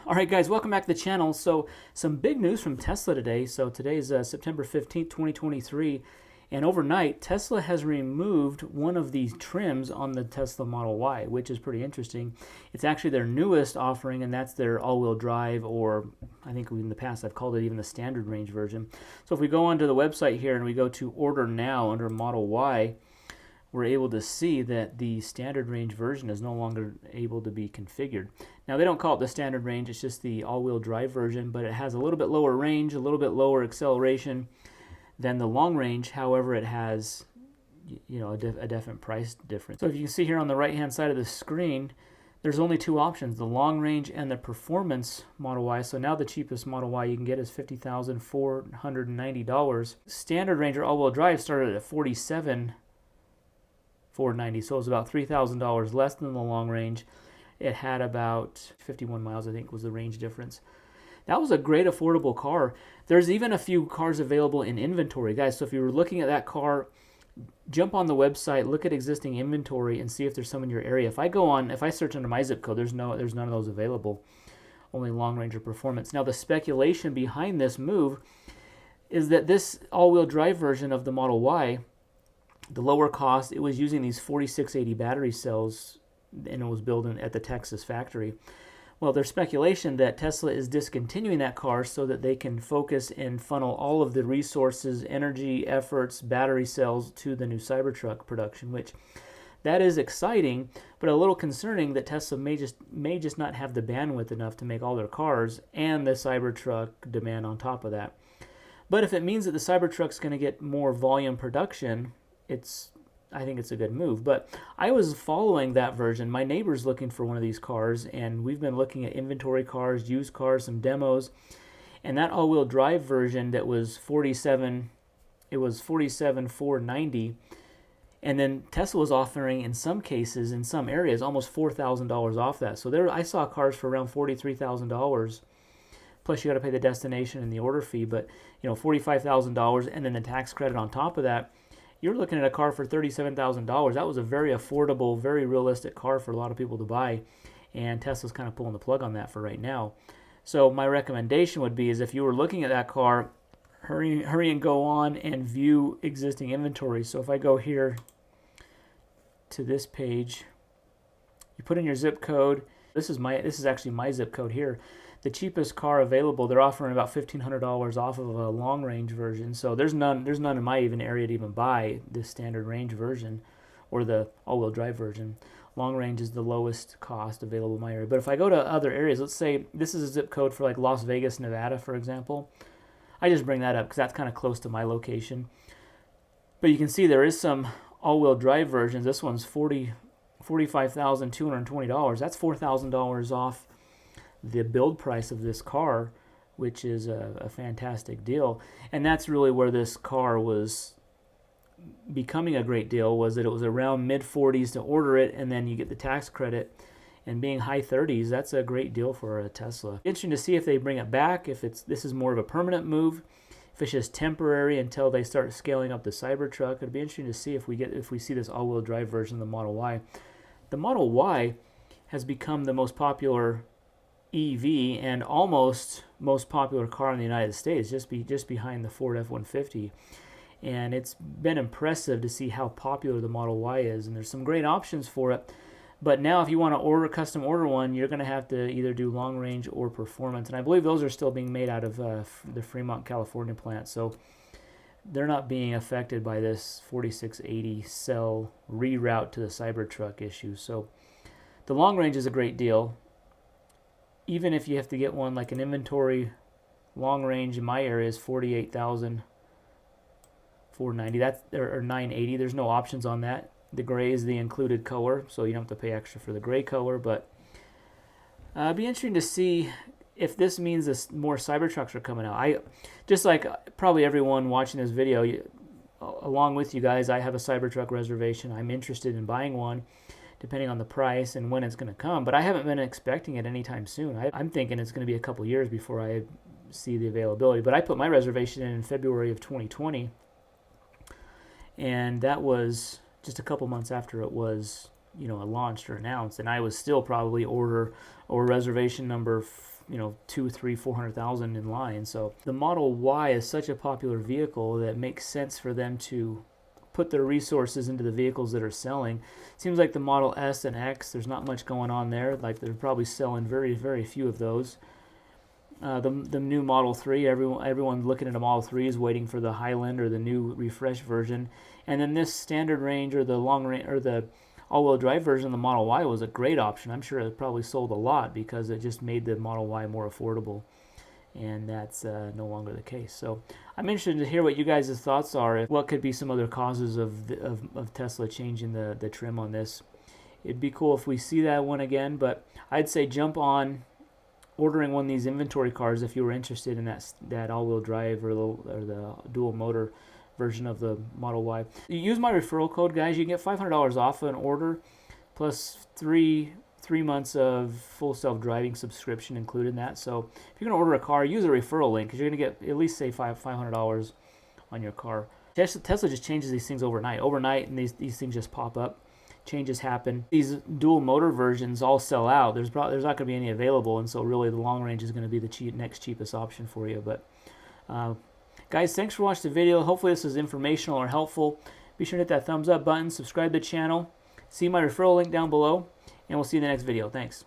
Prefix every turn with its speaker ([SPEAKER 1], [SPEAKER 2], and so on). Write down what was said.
[SPEAKER 1] All right, guys, welcome back to the channel. So some big news from Tesla today. So today's September 15th, 2023. And overnight, Tesla has removed one of these trims on the Tesla Model Y, which is pretty interesting. It's actually their newest offering, and that's their all-wheel drive, or I think in the past I've called it even the standard range version. So if we go onto the website here and we go to Order Now under Model Y, we're able to see that the standard range version is no longer able to be configured. Now, they don't call it the standard range, it's just the all-wheel drive version, but it has a little bit lower range, a little bit lower acceleration than the long range. However, it has, a definite price difference. So if you can see here on the right-hand side of the screen, there's only two options, the long range and the performance Model Y. So now the cheapest Model Y you can get is $50,490. Standard range or all-wheel drive started at $47,490, so it was about $3,000 less than the long range. It had about 51 miles, I think, was the range difference. That was a great affordable car. There's even a few cars available in inventory, guys. So if you were looking at that car, jump on the website, look at existing inventory, and see if there's some in your area. If I search under my zip code, there's none of those available. Only long range or performance. Now the speculation behind this move is that this all-wheel drive version of the Model Y, the lower cost, it was using these 4680 battery cells, and it was built at the Texas factory. Well, there's speculation that Tesla is discontinuing that car so that they can focus and funnel all of the resources, energy, efforts, battery cells to the new Cybertruck production, which that is exciting, but a little concerning that Tesla may just not have the bandwidth enough to make all their cars and the Cybertruck demand on top of that. But if it means that the Cybertruck's going to get more volume production, I think it's a good move. But I was following that version. My neighbor's looking for one of these cars, and we've been looking at inventory cars, used cars, some demos. And that all-wheel drive version that was $47,490. And then Tesla was offering, in some cases, in some areas, almost $4,000 off that. So I saw cars for around $43,000. Plus you got to pay the destination and the order fee, but $45,000, and then the tax credit on top of that. You're looking at a car for $37,000. That was a very affordable, very realistic car for a lot of people to buy, and Tesla's kind of pulling the plug on that for right now. So my recommendation would be is if you were looking at that car, hurry and go on and view existing inventory. So if I go here to this page, you put in your zip code. This is actually my zip code here. The cheapest car available, they're offering about $1,500 off of a long range version. So there's none in my even area to even buy this standard range version or the all-wheel drive version. Long range is the lowest cost available in my area. But if I go to other areas, let's say this is a zip code for like Las Vegas, Nevada, for example. I just bring that up because that's kind of close to my location. But you can see there is some all-wheel drive versions. This one's $45,220. That's $4,000 off the build price of this car, which is a fantastic deal. And that's really where this car was becoming a great deal, was that it was around mid-40s to order it, and then you get the tax credit. And being high 30s, that's a great deal for a Tesla. Interesting to see if they bring it back, if this is more of a permanent move, if it's just temporary until they start scaling up the Cybertruck. It'd be interesting to see if we see this all-wheel drive version of the Model Y. The Model Y has become the most popular EV and almost most popular car in the United States, just behind the Ford F-150. And it's been impressive to see how popular the Model Y is, and there's some great options for it. But now if you want to custom order one, you're going to have to either do long range or performance. And I believe those are still being made out of the Fremont, California plant. So they're not being affected by this 4680 cell reroute to the Cybertruck issue. So the long range is a great deal. Even if you have to get one like an inventory long range in my area is $48,490, that's or $980. There's no options on that. The gray is the included color, so you don't have to pay extra for the gray color. But it'd be interesting to see if this means more Cybertrucks are coming out. Just like probably everyone watching this video, along with you guys, I have a Cybertruck reservation. I'm interested in buying one, depending on the price and when it's going to come. But I haven't been expecting it anytime soon. I'm thinking it's going to be a couple years before I see the availability. But I put my reservation in February of 2020, and that was just a couple months after it was launched or announced. And I was still probably order or reservation number you know, 2, 3, 400,000 in line. So the Model Y is such a popular vehicle that it makes sense for them to put their resources into the vehicles that are selling. Seems like the Model S and X, there's not much going on there. Like they're probably selling very, very few of those. The new Model 3, everyone's looking at a Model 3 is waiting for the Highland or the new refreshed version. And then this standard range or the long range or the all-wheel drive version of the Model Y was a great option. I'm sure it probably sold a lot because it just made the Model Y more affordable. And that's no longer the case. So I'm interested to hear what you guys' thoughts are. What could be some other causes of Tesla changing the trim on this? It'd be cool if we see that one again, but I'd say jump on ordering one of these inventory cars if you were interested in that all-wheel drive or the dual motor version of the Model Y. You use my referral code, guys. You can get $500 off an order plus three months of full self-driving subscription included in that. So if you're going to order a car, use a referral link because you're going to get at least say $500 on your car. Tesla just changes these things overnight, and these things just pop up. Changes happen. These dual motor versions all sell out. There's not going to be any available, and so really the long range is going to be the next cheapest option for you. But guys, thanks for watching the video. Hopefully this is informational or helpful. Be sure to hit that thumbs up button, subscribe to the channel, see my referral link down below, and we'll see you in the next video. Thanks.